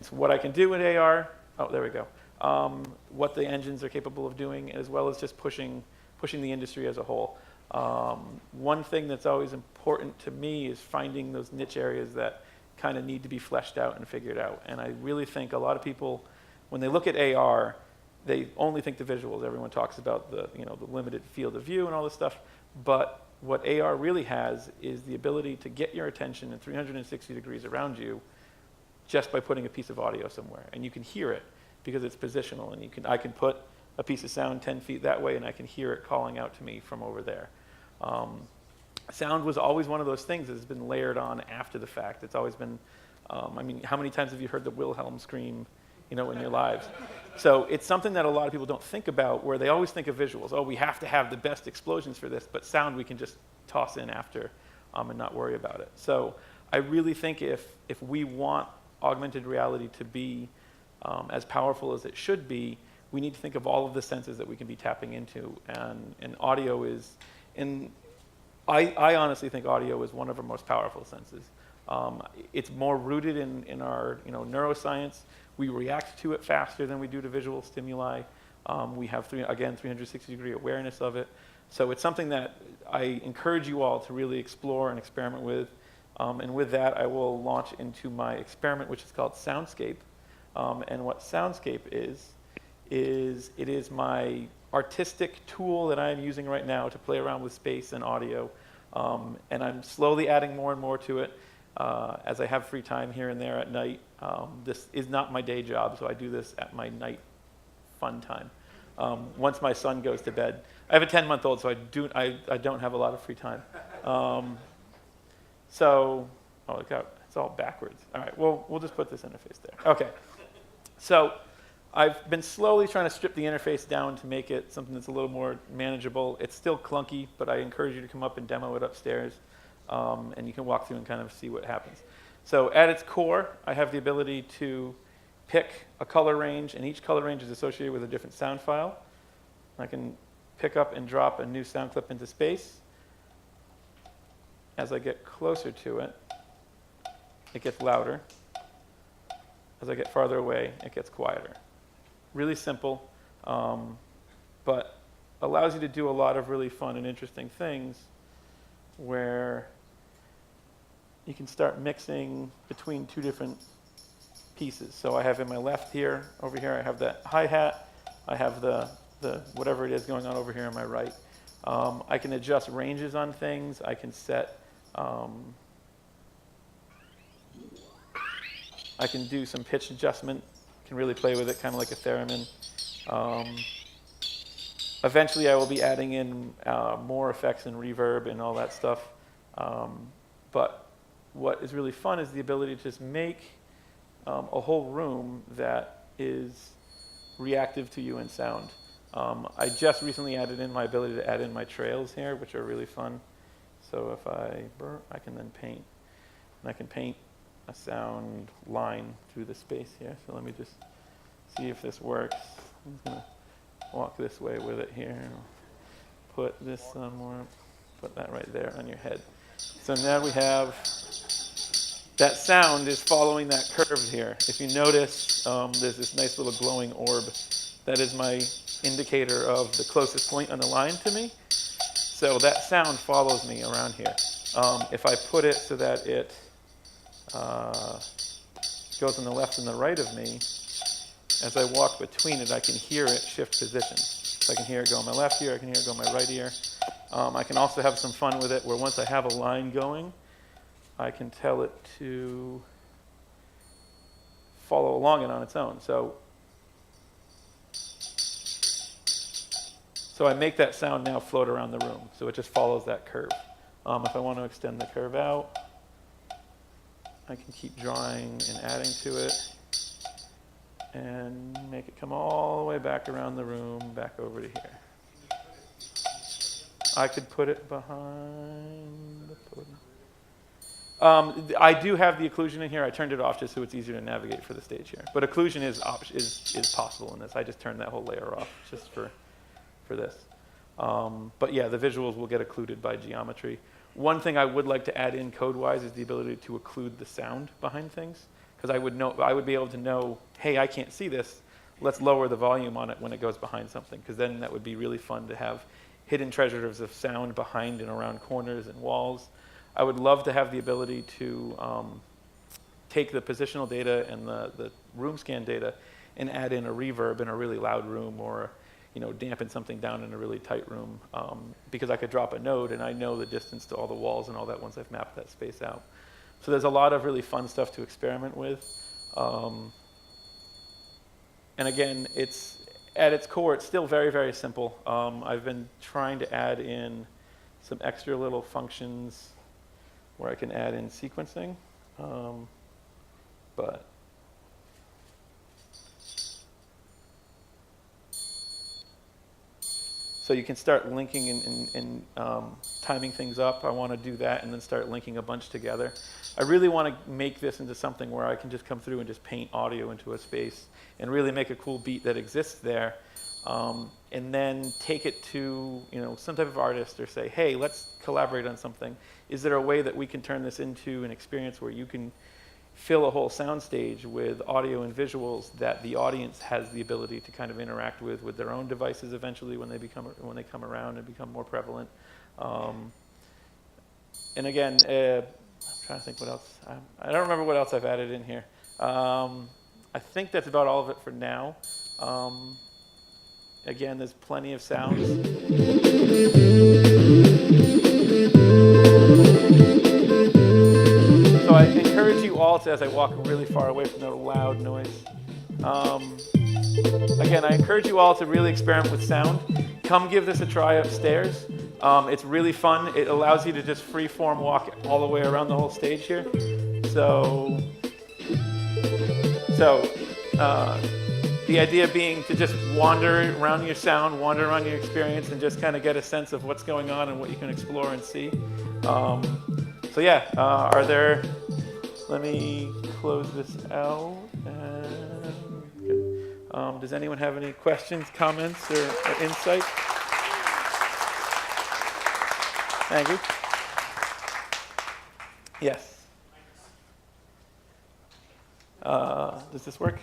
So what I can do with AR, oh, there we go. What the engines are capable of doing, as well as just pushing the industry as a whole. One thing that's always important to me is finding those niche areas that kind of need to be fleshed out and figured out. And I really think a lot of people, when they look at AR, they only think the visuals. Everyone talks about the limited field of view and all this stuff. But what AR really has is the ability to get your attention in 360 degrees around you just by putting a piece of audio somewhere. And you can hear it because it's positional. And I can put a piece of sound 10 feet that way, and I can hear it calling out to me from over there. Sound was always one of those things that's been layered on after the fact. It's always been, I mean, how many times have you heard the Wilhelm scream, in your lives? So it's something that a lot of people don't think about, where they always think of visuals. Oh, we have to have the best explosions for this, but sound we can just toss in after and not worry about it. So I really think if we want augmented reality to be as powerful as it should be, we need to think of all of the senses that we can be tapping into, and audio is, I honestly think audio is one of our most powerful senses. It's more rooted in our neuroscience. We react to it faster than we do to visual stimuli. We have 360-degree awareness of it. So it's something that I encourage you all to really explore and experiment with. And with that, I will launch into my experiment, which is called Soundscape. And what Soundscape is it is my artistic tool that I'm using right now to play around with space and audio. And I'm slowly adding more and more to it as I have free time here and there at night. This is not my day job, so I do this at my night fun time. Once my son goes to bed. I have a 10-month-old, so I don't have a lot of free time. It's all backwards. All right, well, we'll just put this interface there. Okay. So I've been slowly trying to strip the interface down to make it something that's a little more manageable. It's still clunky, but I encourage you to come up and demo it upstairs, and you can walk through and kind of see what happens. So at its core, I have the ability to pick a color range, and each color range is associated with a different sound file. I can pick up and drop a new sound clip into space. As I get closer to it, it gets louder. As I get farther away, it gets quieter. Really simple, but allows you to do a lot of really fun and interesting things where you can start mixing between two different pieces. So I have in my left here, over here, I have that hi-hat. I have the whatever it is going on over here on my right. I can adjust ranges on things. I can set, I can do some pitch adjustment. Can really play with it, kind of like a theremin. Eventually, I will be adding in more effects and reverb and all that stuff. But what is really fun is the ability to just make a whole room that is reactive to you in sound. I just recently added in my ability to add in my trails here, which are really fun. So if I can then paint, and I can paint a sound line through the space here. So let me just see if this works. I'm just gonna walk this way with it here. Put this somewhere, put that right there on your head. So now we have, that sound is following that curve here. If you notice, there's this nice little glowing orb. That is my indicator of the closest point on the line to me. So that sound follows me around here. If I put it so that it goes on the left and the right of me, as I walk between it, I can hear it shift positions. So I can hear it go on my left ear, I can hear it go on my right ear. I can also have some fun with it, where once I have a line going, I can tell it to follow along it on its own. So I make that sound now float around the room, so it just follows that curve. If I want to extend the curve out, I can keep drawing and adding to it and make it come all the way back around the room, back over to here. I could put it behind the podium. I do have the occlusion in here. I turned it off just so it's easier to navigate for the stage here. But occlusion is possible in this. I just turned that whole layer off just for this. But yeah, the visuals will get occluded by geometry. One thing I would like to add in code-wise is the ability to occlude the sound behind things, because I would be able to know, hey, I can't see this. Let's lower the volume on it when it goes behind something, because then that would be really fun to have hidden treasures of sound behind and around corners and walls. I would love to have the ability to take the positional data and the room scan data and add in a reverb in a really loud room, or dampen something down in a really tight room, because I could drop a node and I know the distance to all the walls and all that once I've mapped that space out. So there's a lot of really fun stuff to experiment with. And again, at its core, it's still very, very simple. I've been trying to add in some extra little functions where I can add in sequencing. But so you can start linking and timing things up. I want to do that and then start linking a bunch together. I really want to make this into something where I can just come through and just paint audio into a space and really make a cool beat that exists there, and then take it to some type of artist, or say, hey, let's collaborate on something. Is there a way that we can turn this into an experience where you can fill a whole soundstage with audio and visuals that the audience has the ability to kind of interact with their own devices eventually when they come around and become more prevalent. And again, I'm trying to think what else. I don't remember what else I've added in here. I think that's about all of it for now. Again, there's plenty of sounds. So I encourage you all to, as I walk really far away from the loud noise, again, I encourage you all to really experiment with sound. Come give this a try upstairs. It's really fun. It allows you to just free-form walk all the way around the whole stage here. So the idea being to just wander around your sound, wander around your experience, and just kind of get a sense of what's going on and what you can explore and see. So yeah, let me close this out. Does anyone have any questions, comments, or insight? Thank you. Yes. Does this work?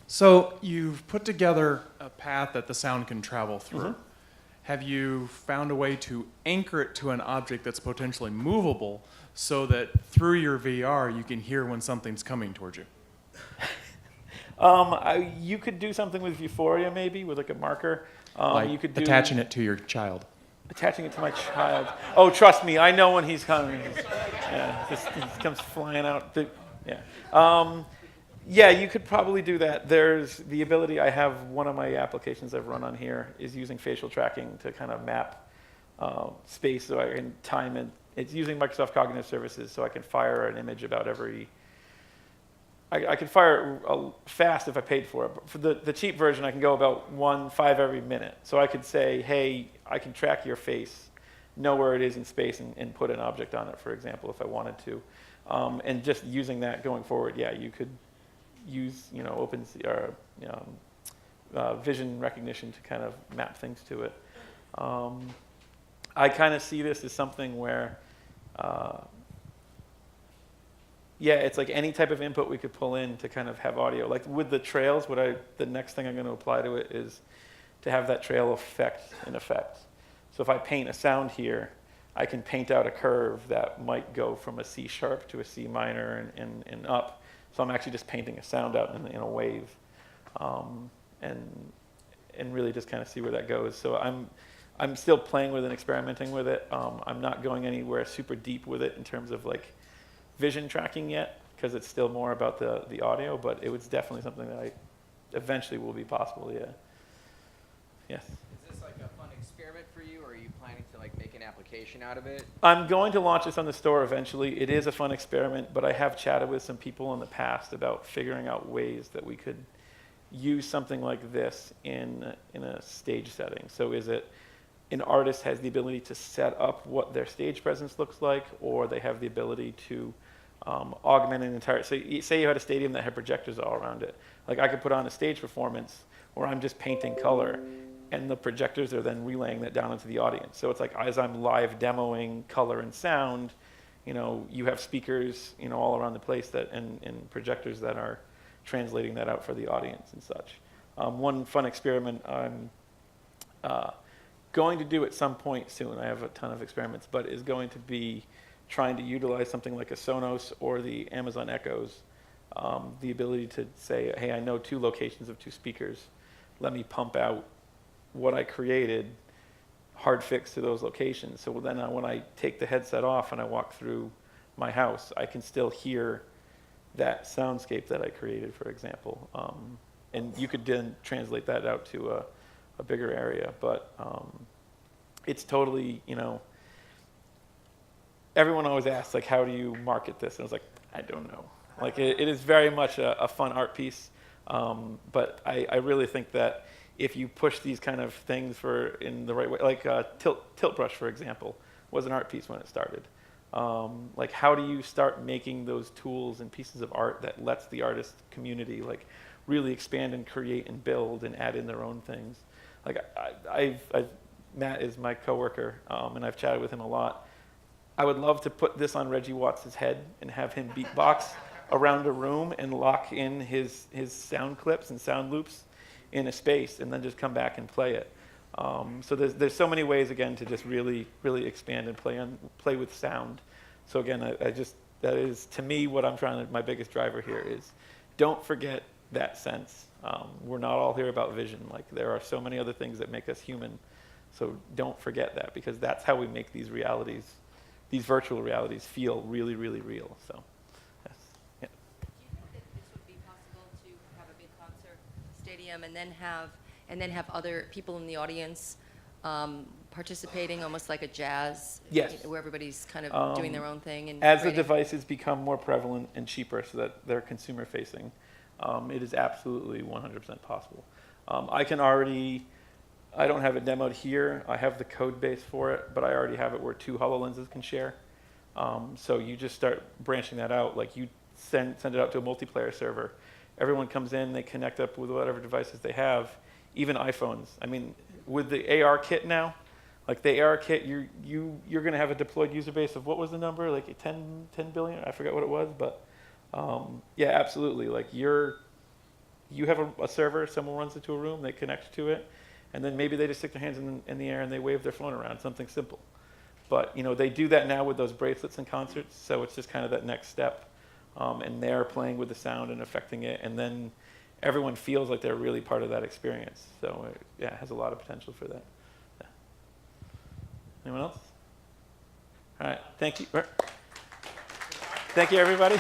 So you've put together a path that the sound can travel through. Mm-hmm. Have you found a way to anchor it to an object that's potentially movable so that through your VR you can hear when something's coming towards you? You could do something with Euphoria, maybe, with like a marker. Like you could do attaching it to your child. Attaching it to my child. Oh, trust me, I know when he's coming. He comes flying out. Yeah, you could probably do that. There's the ability. I have one of my applications I've run on here is using facial tracking to kind of map space, so I can time it. It's using Microsoft Cognitive Services, so I can fire an image about every. I could fire it fast if I paid for it. But for the cheap version, I can go about 5 every minute. So I could say, hey, I can track your face, know where it is in space, and put an object on it, for example, if I wanted to. And just using that going forward, yeah, you could use vision recognition to kind of map things to it. I kind of see this as something where. Yeah, it's like any type of input we could pull in to kind of have audio. Like with the trails, the next thing I'm going to apply to it is to have that trail affect an effect. So if I paint a sound here, I can paint out a curve that might go from a C sharp to a C minor and up. So I'm actually just painting a sound out in a wave, and really just kind of see where that goes. So I'm still playing with and experimenting with it. I'm not going anywhere super deep with it in terms of like vision tracking yet, because it's still more about the audio, but it was definitely something that eventually will be possible, yeah. Yes? Is this like a fun experiment for you, or are you planning to like make an application out of it? I'm going to launch this on the store eventually. It is a fun experiment, but I have chatted with some people in the past about figuring out ways that we could use something like this in a stage setting. So is it an artist has the ability to set up what their stage presence looks like, or they have the ability to augment an entire, so say you had a stadium that had projectors all around it. Like I could put on a stage performance where I'm just painting color, and the projectors are then relaying that down into the audience. So it's like as I'm live demoing color and sound, you have speakers, all around the place and projectors that are translating that out for the audience and such. One fun experiment I'm going to do at some point soon, I have a ton of experiments, but is going to be trying to utilize something like a Sonos or the Amazon Echoes, the ability to say, hey, I know 2 locations of 2 speakers. Let me pump out what I created, hard fix to those locations. So then when I take the headset off and I walk through my house, I can still hear that soundscape that I created, for example. And you could then translate that out to a bigger area. But it's totally, everyone always asks, like, how do you market this? And I was like, I don't know. Like, it is very much a fun art piece. But I really think that if you push these kind of things in the right way, like tilt brush, for example, was an art piece when it started. Like, how do you start making those tools and pieces of art that lets the artist community like really expand and create and build and add in their own things? Like, Matt is my coworker, and I've chatted with him a lot. I would love to put this on Reggie Watts' head and have him beatbox around a room and lock in his sound clips and sound loops in a space, and then just come back and play it. So there's so many ways, again, to just really expand and play with sound. So again, that is to me what my biggest driver here is, don't forget that sense. We're not all here about vision. Like, there are so many other things that make us human. So don't forget that, because that's how we make these realities, these virtual realities, feel really real. So. Yes. Yeah. Do you think that this would be possible to have a big concert stadium and then have other people in the audience participating, almost like a jazz, Yes. where everybody's kind of doing their own thing? And as the creating- devices become more prevalent and cheaper so that they're consumer facing, it is absolutely 100% possible. I don't have it demoed here. I have the code base for it, but I already have it where 2 HoloLenses can share. So you just start branching that out. Like, you send it out to a multiplayer server. Everyone comes in, they connect up with whatever devices they have, even iPhones. I mean, with the AR kit now, like the AR kit, you're going to have a deployed user base of, what was the number? Like 10 billion? I forgot what it was, but yeah, absolutely. Like, you have a server, someone runs into a room, they connect to it, and then maybe they just stick their hands in the air and they wave their phone around, something simple. But they do that now with those bracelets in concerts, so it's just kind of that next step. And they're playing with the sound and affecting it, and then everyone feels like they're really part of that experience. So yeah, it has a lot of potential for that. Yeah. Anyone else? All right, thank you. Thank you, everybody.